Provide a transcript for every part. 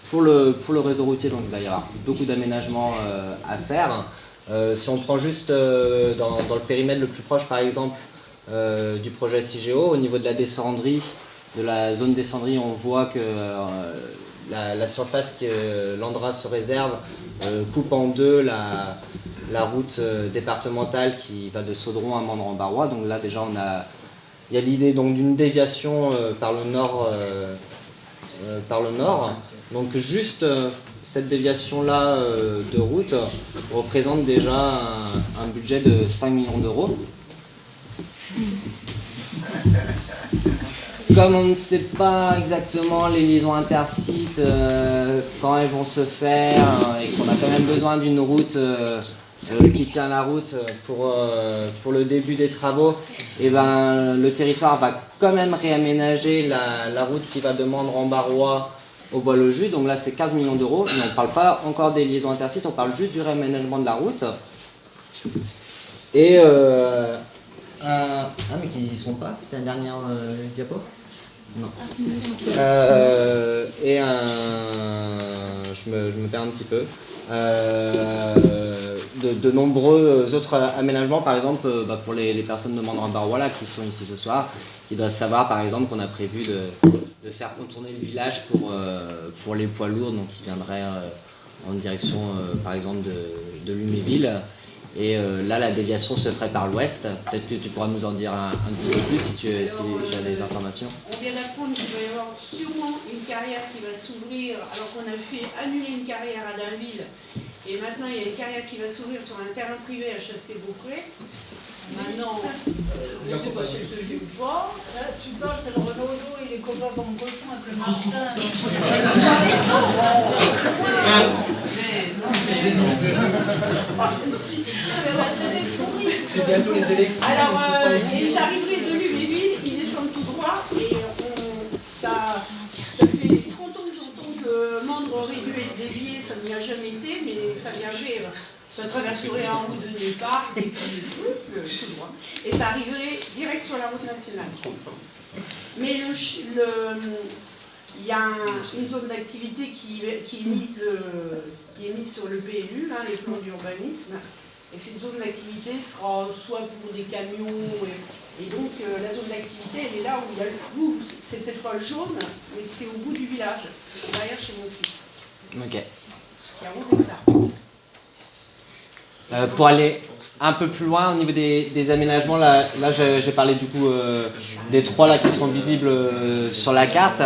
Pour le réseau routier, donc, il va y avoir beaucoup d'aménagements à faire. Si on prend juste dans le périmètre le plus proche, par exemple, du projet CIGEO, au niveau de la descendrie, de la zone descendrie, on voit que la surface que l'Andra se réserve coupe en deux la route départementale qui va de Saudron à Mandran-Barrois. Donc là déjà il y a l'idée d'une déviation par le nord. Donc juste cette déviation-là de route représente déjà un budget de 5 millions d'euros. Comme on ne sait pas exactement les liaisons intercites, quand elles vont se faire, et qu'on a quand même besoin d'une route qui tient la route pour le début des travaux, et ben, le territoire va quand même réaménager la route qui va de Mandran-Barrois au Bois-le-Jus. Donc là, c'est 15 millions d'euros. Mais on ne parle pas encore des liaisons intercites, on parle juste du réaménagement de la route. Et mais qu'ils y sont pas, c'était la dernière diapo. Non. Je me perds un petit peu. De nombreux autres aménagements, par exemple pour les personnes de Mandran-Barrois là qui sont ici ce soir, qui doivent savoir par exemple qu'on a prévu de faire contourner le village pour les poids lourds, donc qui viendraient en direction par exemple de Luméville. Et là, la déviation se ferait par l'ouest. Peut-être que tu pourras nous en dire un petit peu plus si tu as des informations. On vient d'apprendre qu'il va y avoir sûrement une carrière qui va s'ouvrir, alors qu'on a fait annuler une carrière à Dainville. Et maintenant, il y a une carrière qui va s'ouvrir sur un terrain privé à Chassé-Beaupré. Maintenant, je ne sais pas si c'est celui ou pas. Là, tu parles, c'est le Renaudot et les copains comme cochon avec le Martin. C'est bientôt les élections. Alors, ils arriveraient de Luméville, ils descendent tout droit et ça fait 30 ans que j'entends que Mandre aurait dû être dévié, ça n'y a jamais été, mais ça viendrait, ça traverserait un ou deux départ et puis tout droit. Et ça arriverait direct sur la route nationale. Mais il y a une zone d'activité qui est mise sur le PLU, hein, les plans d'urbanisme. Et cette zone d'activité sera soit pour des camions, et donc la zone d'activité, elle est là où il y a vous, c'est peut-être pas le jaune, mais c'est au bout du village, derrière chez mon fils. Ok. Il y a 11 hectares. Pour aller un peu plus loin au niveau des aménagements, là j'ai parlé du coup des trois là qui sont visibles sur la carte.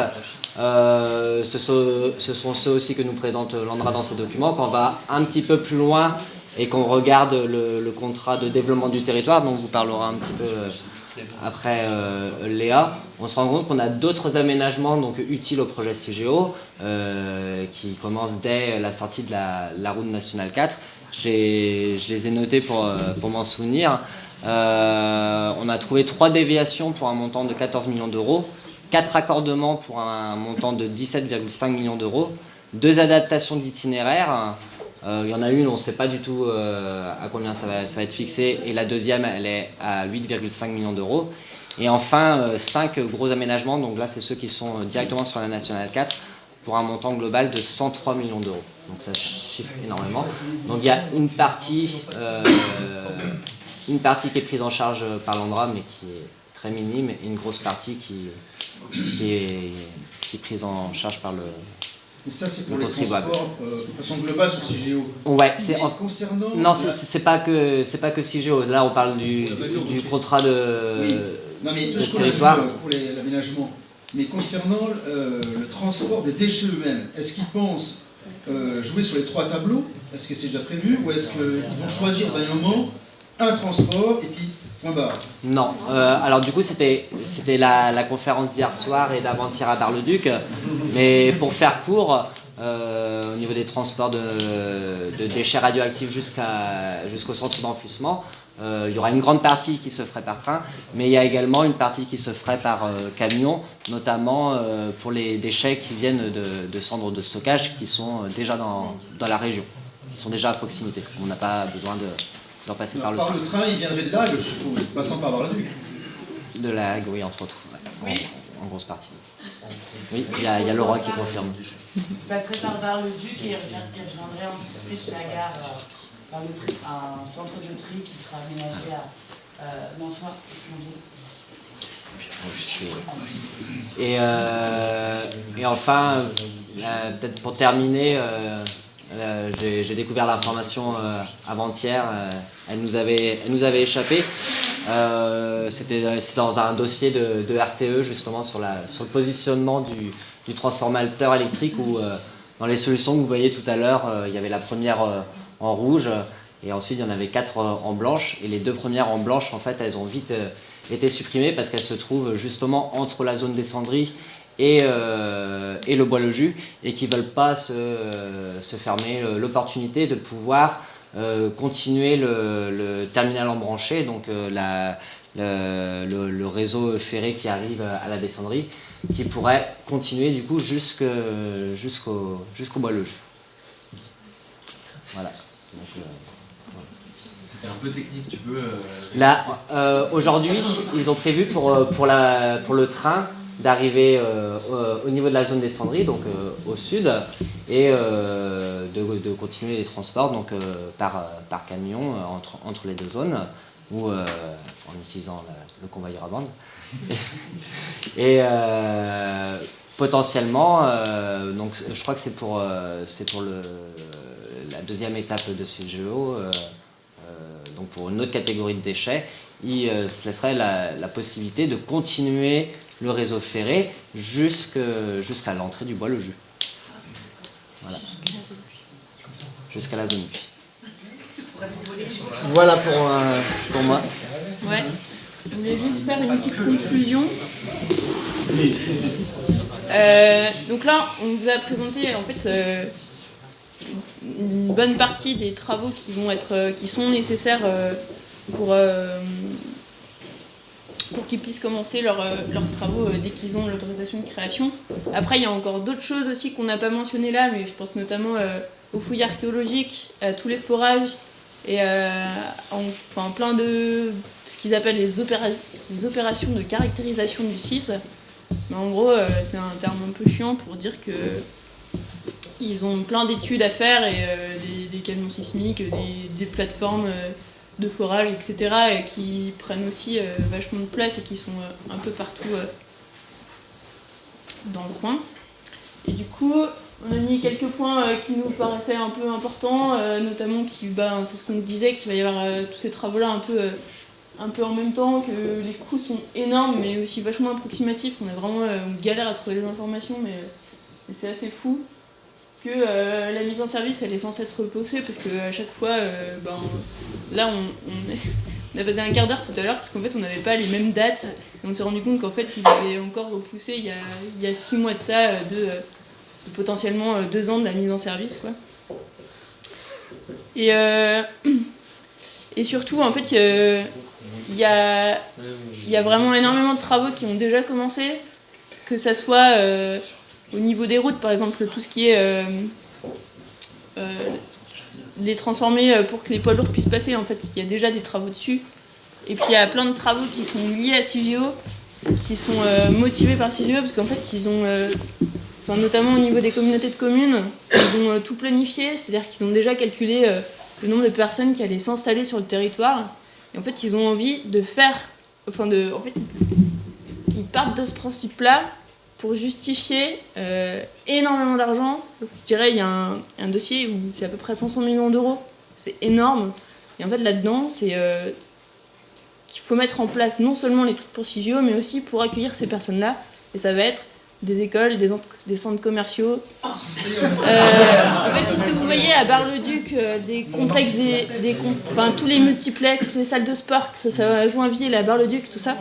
Ce sont ceux aussi que nous présente l'Andra dans ses documents. Quand on va un petit peu plus loin et qu'on regarde le contrat de développement du territoire, dont vous parlera un petit peu après Léa, on se rend compte qu'on a d'autres aménagements donc, utiles au projet CIGEO qui commencent dès la sortie de la route nationale 4. Je les ai notés pour m'en souvenir. On a trouvé 3 déviations pour un montant de 14 millions d'euros, 4 raccordements pour un montant de 17,5 millions d'euros, 2 adaptations d'itinéraires. Il y en a une, on ne sait pas du tout à combien ça va être fixé, et la deuxième, elle est à 8,5 millions d'euros. Et enfin, 5 gros aménagements, donc là, c'est ceux qui sont directement sur la Nationale 4, pour un montant global de 103 millions d'euros. Donc ça chiffre énormément. Donc il y a une partie qui est prise en charge par l'Andra, mais qui est très minime, et une grosse partie qui est prise en charge par le... Et ça, c'est pour les transports de façon globale sur CIGEO. Ouais, c'est concernant... Non, c'est pas que CIGEO. Là, on parle du contrat de, oui. Non, mais tout de ce qu'on territoire. a vu pour l'aménagement. Mais concernant le transport des déchets eux-mêmes, est-ce qu'ils pensent jouer sur les 3 tableaux? Est-ce que c'est déjà prévu? Ou est-ce qu'ils vont choisir d'un moment un transport et puis point barre? Non. Alors du coup, c'était la conférence d'hier soir et d'avant-hier à Bar-le-Duc. Mais pour faire court, au niveau des transports de déchets radioactifs jusqu'au centre d'enfouissement, il y aura une grande partie qui se ferait par train, mais il y a également une partie qui se ferait par camion, notamment pour les déchets qui viennent de cendres de stockage qui sont déjà dans la région, qui sont déjà à proximité. On n'a pas besoin d'en passer par le train. Le train, il viendrait de Lague, je suppose, passant par Bar-le-Duc. De Lague, oui, entre autres. Ouais. Oui. en grosse partie. Oui, il y a Laura qui confirme. Il passerait par Bar-le-Duc et il rejoindrait ensuite la gare par un centre de tri qui sera aménagé à Mansoir. Et enfin, peut-être pour terminer, j'ai découvert l'information avant-hier, elle nous avait échappé. C'était dans un dossier de RTE justement sur le positionnement du transformateur électrique où dans les solutions que vous voyez tout à l'heure, il y avait la première en rouge et ensuite il y en avait 4 en blanche, et les 2 premières en blanche en fait elles ont vite été supprimées parce qu'elles se trouvent justement entre la zone des cendries et le Bois-le-Jus, et qui ne veulent pas se fermer l'opportunité de pouvoir continuer le terminal embranché, donc le réseau ferré qui arrive à la descendrie, qui pourrait continuer du coup jusqu'au Bois-le-Jus. Voilà. Donc, c'était un peu technique, tu peux... Là, aujourd'hui, ils ont prévu pour le train d'arriver au niveau de la zone des cendries, donc au sud, et de continuer les transports donc, par camion entre les 2 zones, ou en utilisant le convoyeur à bande. Et potentiellement, donc, je crois que c'est pour la 2e étape de CGO, donc pour une autre catégorie de déchets, il se laisserait la possibilité de continuer le réseau ferré jusqu'à l'entrée du Bois-le-Jus. Voilà. Jusqu'à la zone U. Voilà pour moi. Ouais. Je voulais juste faire une petite conclusion. Donc là, on vous a présenté en fait une bonne partie des travaux qui sont nécessaires pour qu'ils puissent commencer leurs travaux dès qu'ils ont l'autorisation de création. Après, il y a encore d'autres choses aussi qu'on n'a pas mentionnées là, mais je pense notamment aux fouilles archéologiques, à tous les forages, et enfin plein de ce qu'ils appellent les opérations de caractérisation du site. Mais en gros, c'est un terme un peu chiant pour dire que ils ont plein d'études à faire, et des camions sismiques, des plateformes de forage, etc., et qui prennent aussi vachement de place et qui sont un peu partout dans le coin. Et du coup, on a mis quelques points qui nous paraissaient un peu importants, notamment c'est ce qu'on nous disait, qu'il va y avoir tous ces travaux-là un peu en même temps, que les coûts sont énormes mais aussi vachement approximatifs. On a vraiment une galère à trouver des informations, mais c'est assez fou. Que la mise en service elle est sans cesse repoussée, parce qu'à chaque fois, là on a passé un quart d'heure tout à l'heure parce qu'en fait on n'avait pas les mêmes dates, et on s'est rendu compte qu'en fait ils avaient encore repoussé il y a 6 mois de ça, de potentiellement 2 ans de la mise en service, quoi. Et surtout en fait il y a vraiment énormément de travaux qui ont déjà commencé, que ça soit au niveau des routes, par exemple, tout ce qui est les transformer pour que les poids lourds puissent passer, en fait, il y a déjà des travaux dessus. Et puis il y a plein de travaux qui sont liés à CIGEO, qui sont motivés par CIGEO, parce qu'en fait, ils ont, notamment au niveau des communautés de communes, ils ont tout planifié, c'est-à-dire qu'ils ont déjà calculé le nombre de personnes qui allaient s'installer sur le territoire. Et en fait, ils ont envie de faire... ils partent de ce principe-là pour justifier énormément d'argent. Je dirais, il y a un dossier où c'est à peu près 500 millions d'euros. C'est énorme. Et en fait, là-dedans, c'est qu'il faut mettre en place non seulement les trucs pour CIGEO, mais aussi pour accueillir ces personnes-là. Et ça va être des écoles, des centres commerciaux. En fait, tout ce que vous voyez à Bar-le-Duc, des complexes, tous les multiplex, les salles de sport, que ça soit à Joinville, à Bar-le-Duc, tout ça.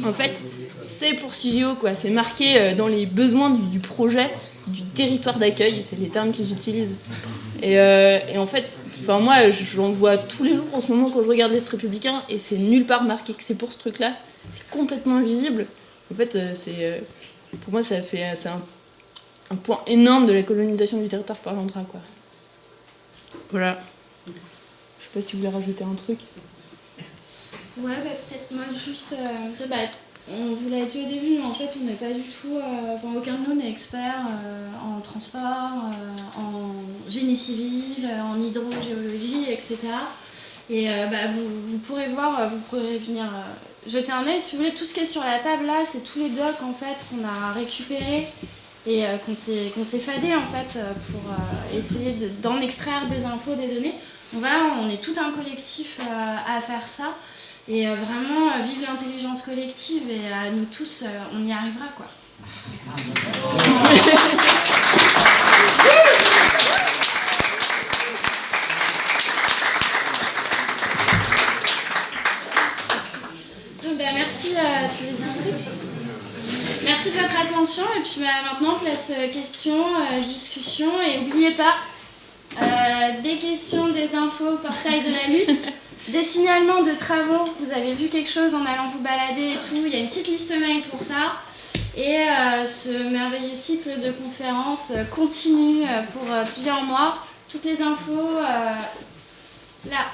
En fait, c'est pour CIGEO, quoi. C'est marqué dans les besoins du projet, du territoire d'accueil, c'est les termes qu'ils utilisent. Et en fait, moi, j'en vois tous les jours en ce moment quand je regarde l'Est républicain, et c'est nulle part marqué que c'est pour ce truc-là. C'est complètement invisible. En fait, pour moi, c'est un point énorme de la colonisation du territoire par l'Andra, quoi. Voilà. Je sais pas si vous voulez rajouter un truc. Ouais, peut-être moi juste On vous l'a dit au début, mais en fait, on n'est pas du tout. Enfin, aucun de nous n'est expert en transport, en génie civil, en hydrogéologie, etc. Et vous pourrez voir, vous pourrez venir jeter un œil. Si vous voulez, tout ce qui est sur la table là, c'est tous les docs en fait qu'on a récupérés et qu'on s'est fadé en fait pour essayer d'en extraire des infos, des données. Donc voilà, on est tout un collectif à faire ça. Et vraiment, vive l'intelligence collective et à nous tous, on y arrivera quoi. Merci à tous les inscrits. Merci de votre attention et puis maintenant place questions, discussions et n'oubliez pas des questions, des infos au portail de la lutte. Des signalements de travaux, vous avez vu quelque chose en allant vous balader et tout, il y a une petite liste mail pour ça. Et ce merveilleux cycle de conférences continue pour plusieurs mois. Toutes les infos là.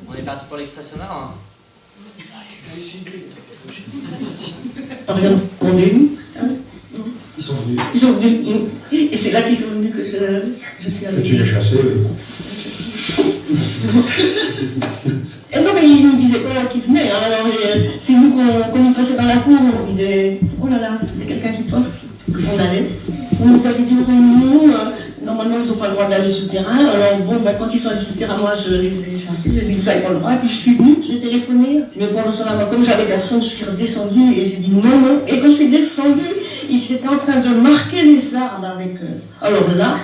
On est parti pour l'extrait sonore. Hein. Regarde, on est où hein? Ils sont venus. Ils sont venus. Et c'est là qu'ils sont venus que je suis arrivée. Tu les chassé, oui. Non, mais ils nous disaient pas qu'ils venaient. Hein. Alors, c'est nous qu'on y passait dans la cour, on disait oh là là, il y a quelqu'un qui passe. On allait. On nous avait dit réunion. Normalement, ils n'ont pas le droit d'aller sur le terrain. Alors, bon, ben, quand ils sont allés sur le terrain, moi, je les ai chassés. J'ai dit que vous n'avez pas le droit. Et puis, je suis venue, j'ai téléphoné. Mais pendant ce temps-là, comme j'avais personne, je suis redescendue et j'ai dit non, non. Et quand je suis descendue, ils étaient en train de marquer les arbres avec eux. Alors là,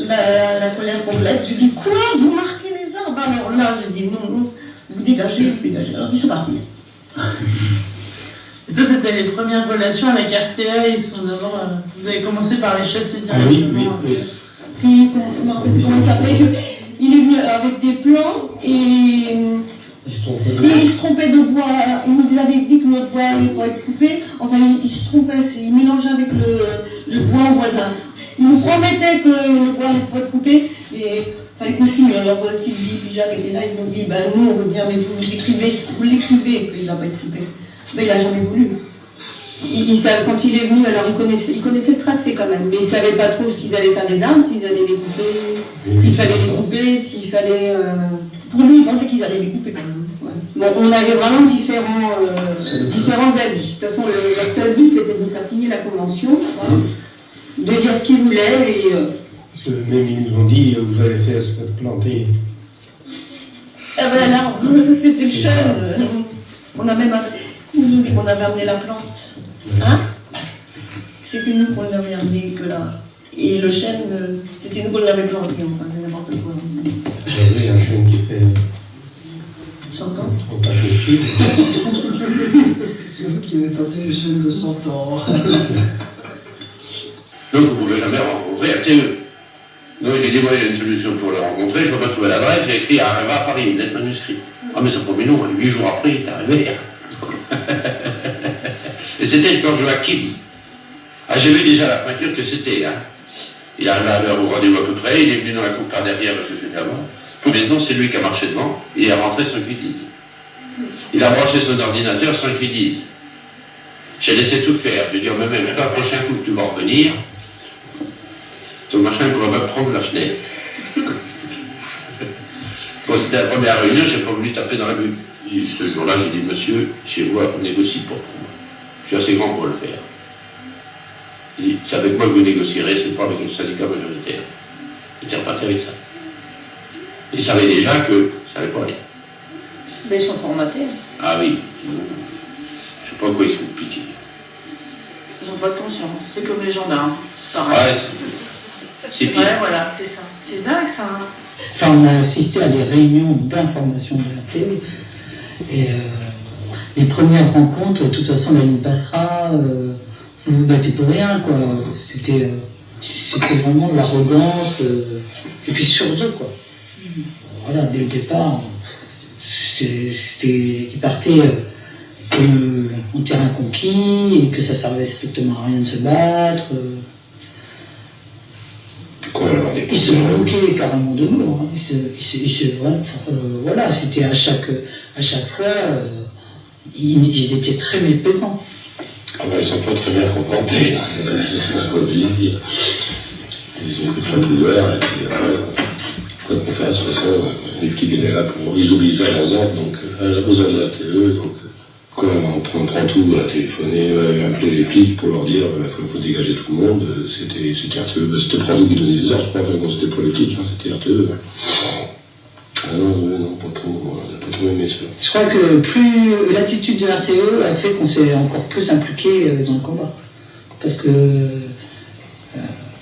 la colère complète. J'ai dit quoi? Vous marquez les arbres? Alors là, j'ai dit non, non. Vous dégagez, vous dégagez. Alors, ils sont partis. Et ça, c'était les premières relations avec RTA. Ils sont d'abord. Vous avez commencé par les chasser directement. Oui. Puis, comment il s'appelait? Il est venu avec des plans et Ils se trompent Il se trompait de bois, il nous avait dit que notre bois allait pas être coupé, enfin il se trompait, il mélangeait avec le bois voisin. Il nous promettait que le bois allait pas être coupé, mais il fallait qu'on signe. Alors Sylvie et Jacques étaient là, ils ont dit, ben nous on veut bien, mais vous l'écrivez, qu'il n'a pas été coupé. Mais il n'a jamais voulu. Quand il est venu, alors il connaissait le tracé quand même, mais il ne savait pas trop ce qu'ils allaient faire des arbres, s'ils allaient les couper, s'il fallait les couper, s'il fallait... Pour lui, il pensait qu'ils allaient les couper quand même. Ouais. Bon, on avait vraiment différents avis. De toute façon, leur seul but, c'était de nous faire signer la convention, de dire ce qu'ils voulaient, et... Parce que même ils nous ont dit, vous allez faire se planter. Ah ben l'arbre, c'était le chêne. On a même... Ils nous ont dit qu'on avait amené la plante. Hein? C'était nous qu'on l'avait amené que là. Et le chêne, c'était nous qu'on l'avait planté, enfin c'est n'importe quoi. J'avais un chêne qui fait 100 ans. On passe le pied. C'est vous qui avez planté le chêne de 100 ans. Donc vous ne pouvez jamais rencontrer RTE. Donc j'ai dit, moi j'ai une solution pour le rencontrer, je ne peux pas trouver l'adresse, j'ai écrit à Arriva à Paris, une lettre manuscrite. Ah mais ça promet non, 8 jours après il est arrivé. Et c'était quand Joachim. Ah j'ai vu déjà la peinture que c'était. Hein. Il est arrivé à l'heure au rendez-vous à peu près, il est venu dans la cour par derrière parce que je viens avant. Tous les ans c'est lui qui a marché devant, il est rentré sans que je lui dise. Il a branché son ordinateur sans que je lui dise. J'ai laissé tout faire, j'ai dit au même le prochain coup que tu vas revenir, ton machin ne pourra pas prendre la fenêtre. Bon, c'était la première réunion, j'ai pas voulu taper dans la bulle. Et ce jour-là, j'ai dit, monsieur, chez vous, on négocie pas pour moi. Je suis assez grand pour le faire. J'ai dit, c'est avec moi que vous négocierez, c'est pas avec le syndicat majoritaire. J'étais reparti avec ça. Ils savaient déjà que ça n'allait pas aller. Mais ils sont formatés. Ah oui. Je sais pas quoi ils sont piqués. Ils n'ont pas de conscience. C'est comme les gendarmes. C'est pareil. Ouais, c'est pire. Ouais, voilà, c'est ça. C'est dingue, ça. Hein. Enfin, on a assisté à des réunions d'information de RTE. Et les premières rencontres, de toute façon, la ligne passera, vous vous battez pour rien, quoi. C'était vraiment de l'arrogance, et puis sur deux, quoi. Voilà, dès le départ, ils partaient en terrain conquis, et que ça servait strictement à rien de se battre. Ils se moquaient carrément de nous, hein. Voilà, c'était à chaque fois, ils étaient très méprisants. Ah ben, ils sont pas très bien comportés. Ils ont pris plein de pouvoir, et puis quoi qu'on fasse, de toute façon, les flics étaient là pour... Ils oublient ça dans l'ordre, donc elle a besoin de la TE, donc... Quand on prend tout à téléphoner, appeler les flics pour leur dire il faut dégager tout le monde, c'était RTE. C'était pas nous qui donnait les ordres, c'était pas les flics, hein, c'était RTE. Ah non, pas trop, on n'a pas trop aimé ça. Je crois que plus l'attitude de RTE a fait qu'on s'est encore plus impliqué dans le combat. Parce que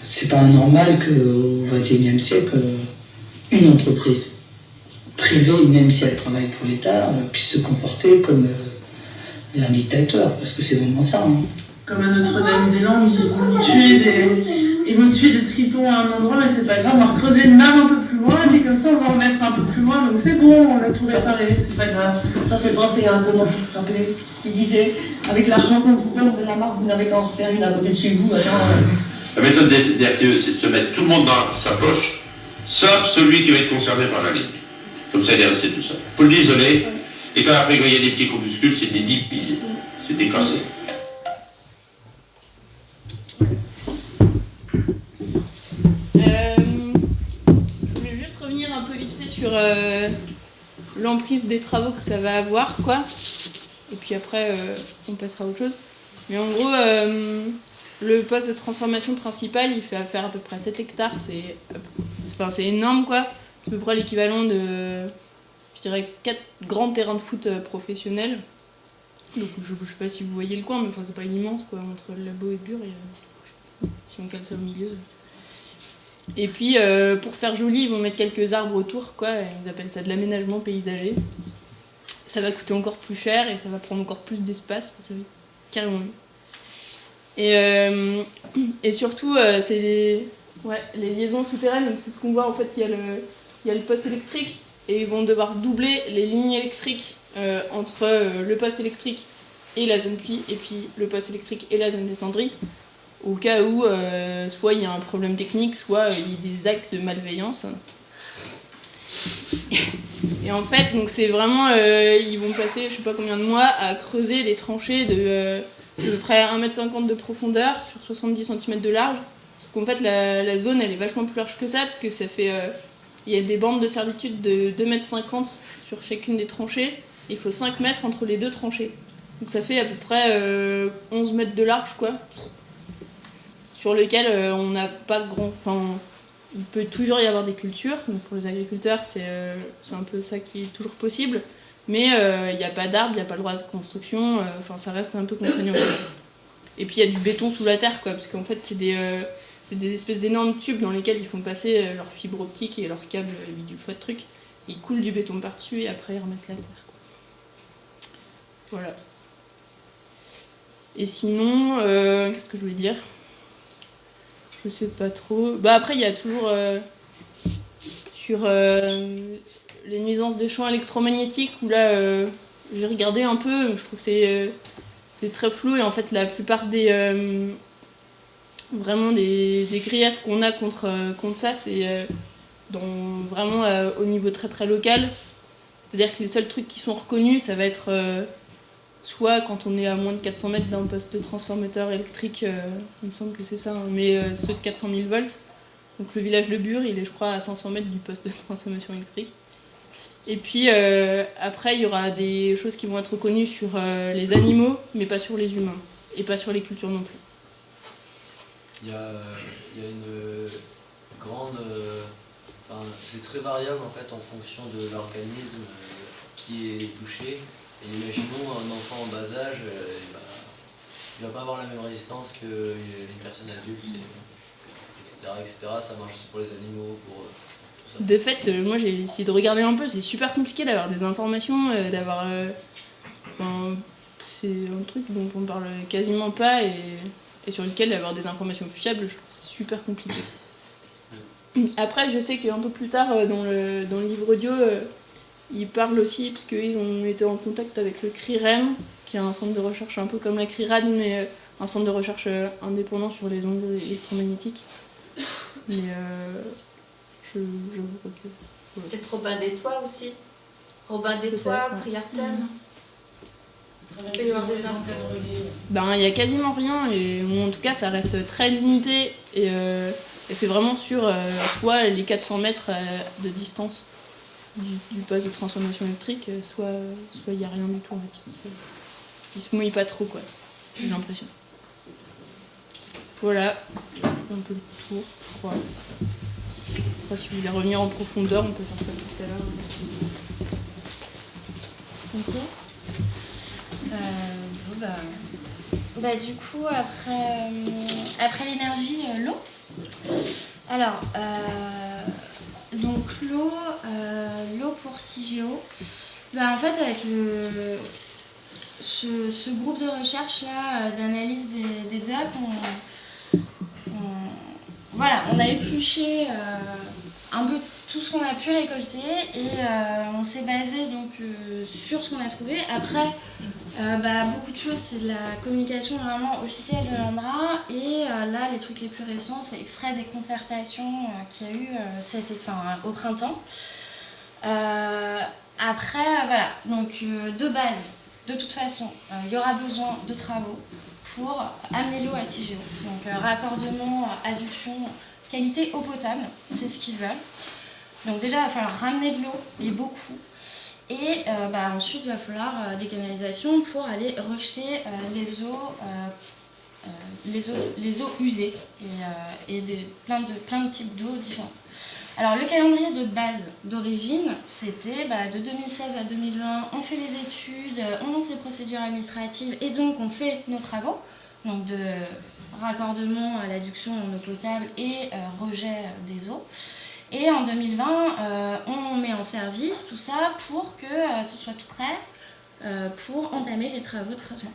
c'est pas normal qu'au XXIe siècle, une entreprise privée, même si elle travaille pour l'État, puisse se comporter comme un dictateur, parce que c'est vraiment ça. Hein. Comme à Notre-Dame-des-Landes, ils vont tuer des tritons à un endroit, mais c'est pas grave, on va creuser une mare un peu plus loin, et comme ça on va en mettre un peu plus loin, donc c'est bon, on a tout réparé, c'est pas grave. Ça fait penser à un peu mon fils, vous vous rappelez, il disait, avec l'argent qu'on vous donne de la mare, vous n'avez qu'à en refaire une à côté de chez vous. La méthode des RTE, c'est de se mettre tout le monde dans sa poche, sauf celui qui va être concerné par la ligne. Comme ça, il est resté tout seul. Pour l'isoler, et quand après, il y a des petits groupuscules, c'est des divisés, c'est décassé. Je voulais juste revenir un peu vite fait sur l'emprise des travaux que ça va avoir, quoi. Et puis après, on passera à autre chose. Mais en gros, le poste de transformation principal, il fait faire à peu près 7 hectares. C'est énorme, quoi. C'est à peu près l'équivalent de, je dirais, 4 grands terrains de foot professionnels. Donc je sais pas si vous voyez le coin, mais enfin, c'est pas immense, quoi. Entre le labo et Bure, si on cale ça au milieu. Et puis, pour faire joli, ils vont mettre quelques arbres autour, quoi. Ils appellent ça de l'aménagement paysager. Ça va coûter encore plus cher et ça va prendre encore plus d'espace. Ça va carrément mieux. Et surtout, c'est les liaisons souterraines. Donc c'est ce qu'on voit, en fait, il y a le poste électrique et ils vont devoir doubler les lignes électriques entre le poste électrique et la zone puits, et puis le poste électrique et la zone descendrie, au cas où soit il y a un problème technique, soit il y a des actes de malveillance. Et en fait, donc c'est vraiment, ils vont passer je sais pas combien de mois à creuser des tranchées de à peu près 1,50 m de profondeur sur 70 cm de large. Parce qu'en fait, la zone, elle est vachement plus large que ça, parce que ça fait... il y a des bandes de servitude de 2,50 m sur chacune des tranchées. Il faut 5 mètres entre les deux tranchées. Donc ça fait à peu près 11 mètres de large, quoi. Sur lequel on n'a pas grand... Enfin, il peut toujours y avoir des cultures. Donc pour les agriculteurs, c'est un peu ça qui est toujours possible. Mais il n'y a pas d'arbres, il n'y a pas le droit de construction. Enfin, ça reste un peu contraignant. Et puis il y a du béton sous la terre, quoi. Parce qu'en fait, c'est des espèces d'énormes tubes dans lesquels ils font passer leurs fibres optiques et leurs câbles du choix de trucs. Ils coulent du béton par-dessus et après ils remettent la terre. Voilà. Et sinon, qu'est-ce que je voulais dire ? Je sais pas trop. Bah après, il y a toujours sur les nuisances des champs électromagnétiques où là, j'ai regardé un peu. Je trouve que c'est très flou et en fait, la plupart vraiment des griefs qu'on a contre ça, c'est vraiment au niveau très très local. C'est-à-dire que les seuls trucs qui sont reconnus, ça va être soit quand on est à moins de 400 mètres d'un poste de transformateur électrique, il me semble que c'est ça, hein, mais ceux de 400 000 volts. Donc le village de Bure, il est je crois à 500 mètres du poste de transformation électrique. Et puis après, il y aura des choses qui vont être reconnues sur les animaux, mais pas sur les humains, et pas sur les cultures non plus. Il y a une grande... Enfin, c'est très variable en fait en fonction de l'organisme qui est touché. Et imaginons un enfant en bas âge, il va pas avoir la même résistance qu'une personne adulte, etc. Ça marche aussi pour les animaux, pour tout ça. De fait, moi j'ai essayé de regarder un peu, c'est super compliqué d'avoir des informations, d'avoir... c'est un truc dont on parle quasiment pas et sur lequel d'avoir des informations fiables, je trouve que c'est super compliqué. Après, je sais qu'un peu plus tard, dans le livre audio, ils parlent aussi, parce qu'ils ont été en contact avec le CRIREM, qui est un centre de recherche un peu comme la CRIRAD, mais un centre de recherche indépendant sur les ondes électromagnétiques. Mais je vois que... Voilà. Peut-être Robin des Toits aussi. Robin des Toits, Prière Thème. Il peut y avoir des infos. Ben, il y a quasiment rien, et en tout cas, ça reste très limité, et c'est vraiment sur soit les 400 mètres de distance du poste de transformation électrique, soit il n'y a rien du tout. En fait. Ils se mouillent pas trop, quoi. J'ai l'impression. Voilà, c'est un peu le tour, je crois. Après, si vous voulez revenir en profondeur, on peut faire ça tout à l'heure. Ok. Du coup, après l'énergie, l'eau. Alors, donc l'eau pour CIGEO, en fait avec ce groupe de recherche là d'analyse des DOP, on a épluché un peu tout ce qu'on a pu récolter et on s'est basé donc sur ce qu'on a trouvé. Après, beaucoup de choses, c'est de la communication vraiment officielle de l'ANDRA et là, les trucs les plus récents, c'est extrait des concertations qu'il y a eu au printemps. Après, voilà, donc de base, de toute façon, il y aura besoin de travaux pour amener l'eau à CIGEO. Donc raccordement, adduction, qualité eau potable, c'est ce qu'ils veulent. Donc déjà, il va falloir ramener de l'eau, et beaucoup. Et ensuite, il va falloir des canalisations pour aller rejeter les eaux usées et plein de types d'eau différents. Alors le calendrier de base d'origine, c'était de 2016 à 2020, on fait les études, on lance les procédures administratives et donc on fait nos travaux, donc de raccordement à l'adduction en eau potable et rejet des eaux. Et en 2020, on met en service tout ça pour que ce soit tout prêt pour entamer les travaux de creusement.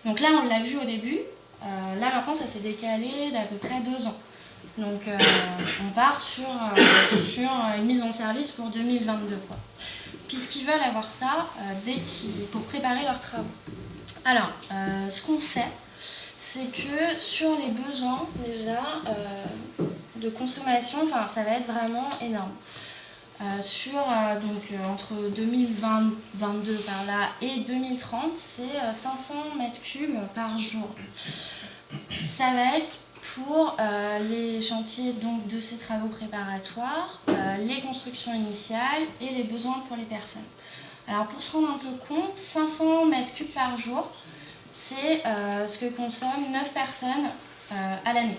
Donc là, on l'a vu au début. Là, maintenant, ça s'est décalé d'à peu près 2 ans. Donc on part sur une mise en service pour 2022, quoi. Puisqu'ils veulent avoir ça pour préparer leurs travaux. Alors, ce qu'on sait, c'est que sur les besoins déjà de consommation, ça va être vraiment énorme. Entre 2022 par là et 2030, c'est 500 mètres cubes par jour. Ça va être pour les chantiers donc, de ces travaux préparatoires, les constructions initiales et les besoins pour les personnes. Alors pour se rendre un peu compte, 500 mètres cubes par jour, c'est ce que consomment 9 personnes à l'année.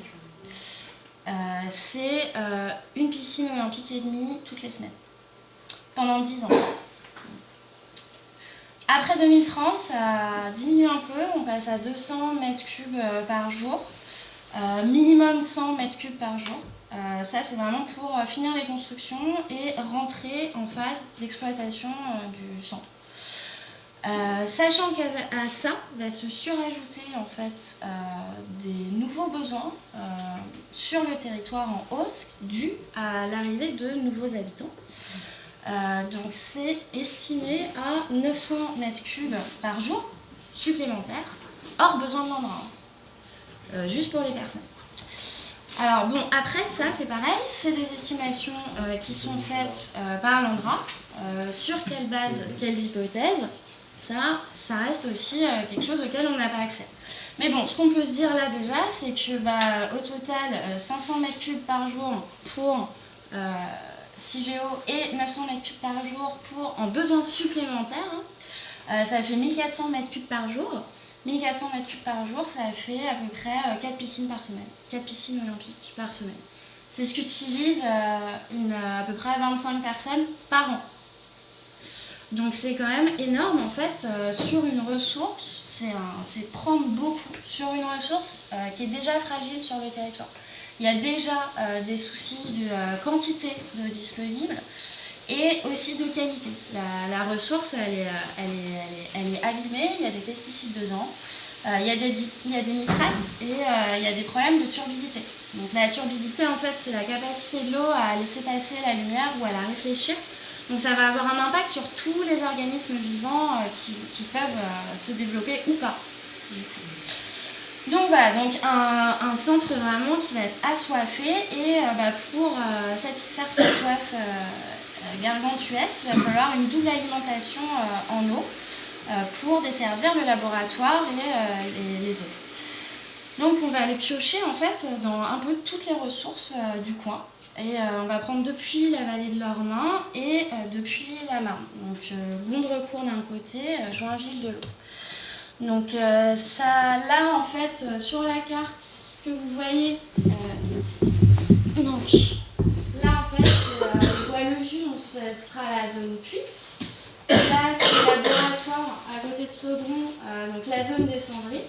C'est une piscine olympique et demie toutes les semaines, pendant 10 ans. Après 2030, ça diminue un peu, on passe à 200 mètres cubes par jour, minimum 100 mètres cubes par jour. Ça, c'est vraiment pour finir les constructions et rentrer en phase d'exploitation du centre. Sachant qu'à ça va se surajouter en fait des nouveaux besoins sur le territoire en hausse dû à l'arrivée de nouveaux habitants. Donc c'est estimé à 900 mètres cubes par jour supplémentaires, hors besoin de l'endroit, juste pour les personnes. Alors bon, après ça c'est pareil, c'est des estimations qui sont faites par l'ANDRA, sur quelle base, quelles hypothèses. Ça reste aussi quelque chose auquel on n'a pas accès. Mais bon, ce qu'on peut se dire là déjà, c'est que au total, 500 mètres cubes par jour pour 6 géo et 900 mètres cubes par jour en besoins supplémentaires, ça fait 1400 mètres cubes par jour. 1400 mètres cubes par jour, ça fait à peu près 4 piscines par semaine, 4 piscines olympiques par semaine. C'est ce qu'utilisent à peu près 25 personnes par an. Donc c'est quand même énorme en fait, sur une ressource, c'est prendre beaucoup sur une ressource qui est déjà fragile sur le territoire. Il y a déjà des soucis de quantité de disponibles et aussi de qualité. La ressource, elle est abîmée, il y a des pesticides dedans, il y a des nitrates et il y a des problèmes de turbidité. Donc la turbidité en fait, c'est la capacité de l'eau à laisser passer la lumière ou à la réfléchir. Donc ça va avoir un impact sur tous les organismes vivants qui peuvent se développer ou pas. Du coup. Donc voilà, donc un centre vraiment qui va être assoiffé et pour satisfaire cette soif gargantuesque, il va falloir une double alimentation en eau pour desservir le laboratoire et les autres. Donc on va aller piocher en fait dans un peu toutes les ressources du coin. Et on va prendre depuis la vallée de l'Ornain et depuis la Marne. Donc Gondrecourt d'un côté, Joinville de l'autre. Donc là en fait sur la carte que vous voyez, donc là en fait on voit le jus, donc ce sera la zone puits. Là c'est le laboratoire à côté de Saudron, donc la zone des cendries.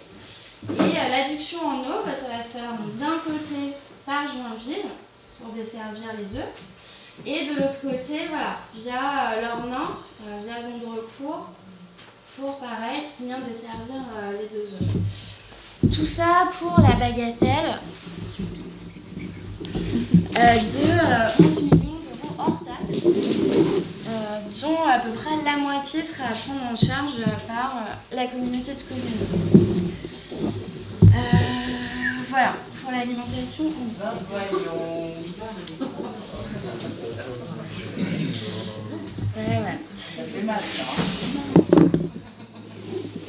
Et l'adduction en eau, ça va se faire d'un côté par Joinville, pour desservir les deux. Et de l'autre côté, voilà, via l'Ornain, via Gondrecourt, pour pareil, venir desservir les deux zones. Tout ça pour la bagatelle de 11 millions d'euros hors taxes, dont à peu près la moitié sera à prendre en charge par la communauté de communes. Voilà, pour l'alimentation. Ouais. Ça fait mal, ça.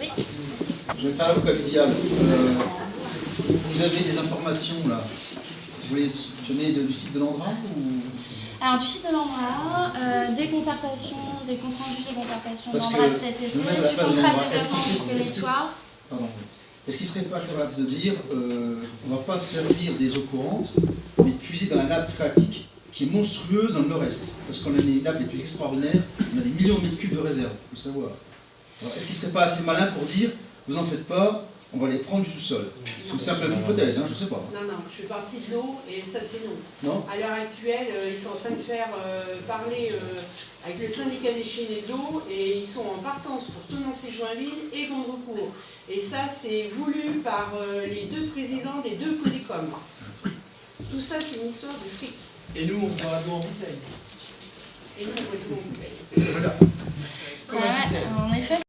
Oui. Je vais faire l'avocat du diable. Vous avez des informations là? Vous voulez donner du site de l'ANDRA ou... Alors du site de l'ANDRA, des concertations, des comptes rendus des concertations d'ANDRA de cet été, du contrat de développement du territoire. Pardon. Est-ce qu'il ne serait pas correct de dire on ne va pas servir des eaux courantes, mais puiser dans la nappe phréatique qui est monstrueuse dans le nord-est? Parce qu'on a des nappes les plus extraordinaires, on a des millions de mètres cubes de réserve, il faut savoir. Alors, est-ce qu'il ne serait pas assez malin pour dire vous en faites pas, on va les prendre du sous-sol? C'est une simple hypothèse, je ne sais pas. Non, je suis partie de l'eau et ça c'est non. Non. À l'heure actuelle, ils sont en train de faire parler avec le syndicat des chénés de l'eau et ils sont en partance pour Tenancé-Joinville et Gondrecourt. Et ça c'est voulu par les deux présidents des deux Codecom. Tout ça, c'est une histoire de fric. Et nous, on boit l'eau en bouteille. Et nous, on boit de l'eau en bouteille. Voilà. En effet,